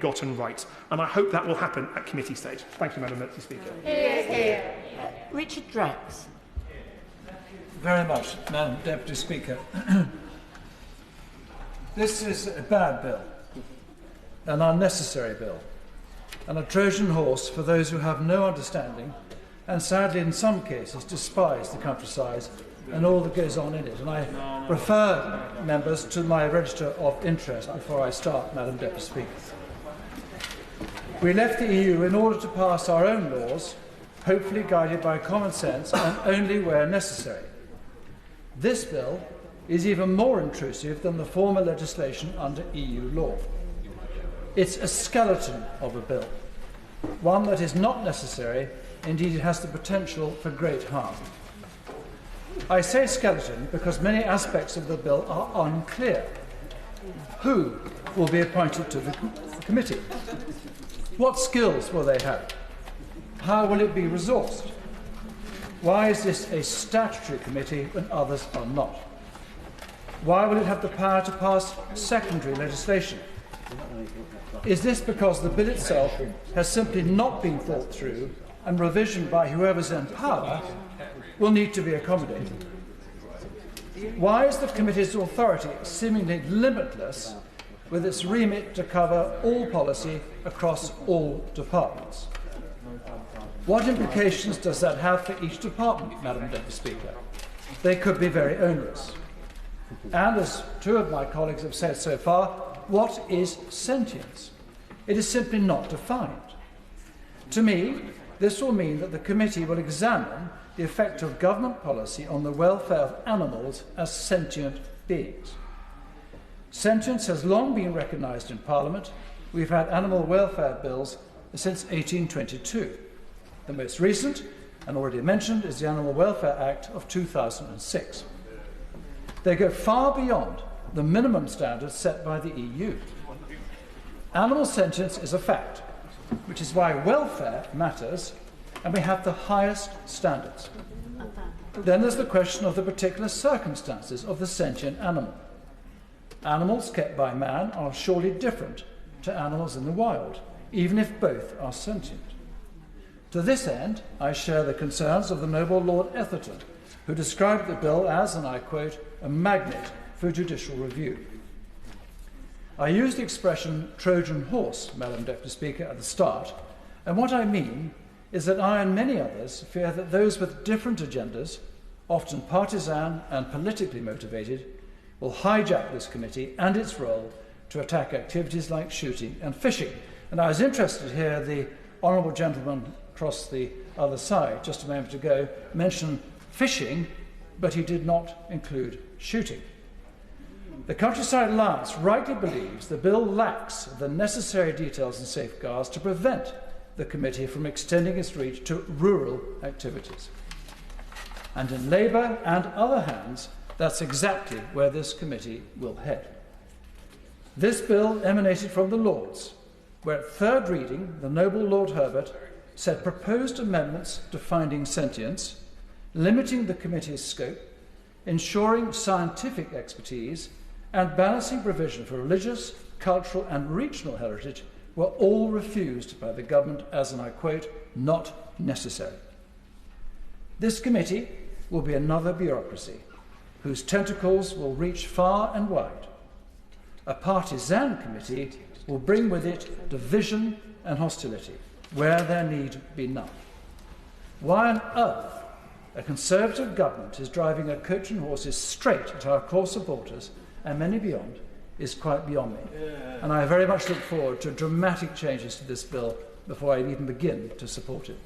gotten right, and I hope that will happen at committee stage. Thank you, Madam Deputy Speaker. Richard Drax. Very much, Madam Deputy Speaker. This is a bad bill, an unnecessary bill, and a Trojan horse for those who have no understanding and sadly in some cases despise the countryside and all that goes on in it. And I refer members to my register of interest before I start, Madam Deputy Speaker. We left the EU in order to pass our own laws, hopefully guided by common sense and only where necessary. This bill is even more intrusive than the former legislation under EU law. It's a skeleton of a bill, one that is not necessary, indeed it has the potential for great harm. I say skeleton because many aspects of the bill are unclear. Who will be appointed to the committee? What skills will they have? How will it be resourced? Why is this a statutory committee when others are not? Why will it have the power to pass secondary legislation? Is this because the bill itself has simply not been thought through and revision by whoever's in power will need to be accommodated? Why is the committee's authority seemingly limitless with its remit to cover all policy across all departments? What implications does that have for each department, Madam Deputy Speaker? They could be very onerous. And as two of my colleagues have said so far, what is sentience? It is simply not defined. To me, this will mean that the committee will examine the effect of government policy on the welfare of animals as sentient beings. Sentience has long been recognised in Parliament. We've had animal welfare bills since 1822. The most recent, and already mentioned, is the Animal Welfare Act of 2006. They go far beyond the minimum standards set by the EU. Animal sentience is a fact, which is why welfare matters, and we have the highest standards. Then there's the question of the particular circumstances of the sentient animal. Animals kept by man are surely different to animals in the wild, even if both are sentient. To this end, I share the concerns of the noble Lord Etherton, who described the bill as, and I quote, a magnet for judicial review. I used the expression Trojan horse, Madam Deputy Speaker, at the start, and what I mean is that I and many others fear that those with different agendas, often partisan and politically motivated, will hijack this committee and its role to attack activities like shooting and fishing. And I was interested to hear the honourable gentleman across the other side just a moment ago mention fishing, but he did not include shooting. The Countryside Alliance rightly believes the bill lacks the necessary details and safeguards to prevent the committee from extending its reach to rural activities. And in Labour and other hands, that's exactly where this committee will head. This bill emanated from the Lords, where at third reading the noble Lord Herbert said proposed amendments defining sentience, limiting the committee's scope, ensuring scientific expertise, and balancing provision for religious, cultural and regional heritage were all refused by the government as, and I quote, not necessary. This committee will be another bureaucracy whose tentacles will reach far and wide. A partisan committee will bring with it division and hostility where there need be none. Why on earth a Conservative government is driving a coach and horses straight at our core supporters and many beyond is quite beyond me. And I very much look forward to dramatic changes to this bill before I even begin to support it.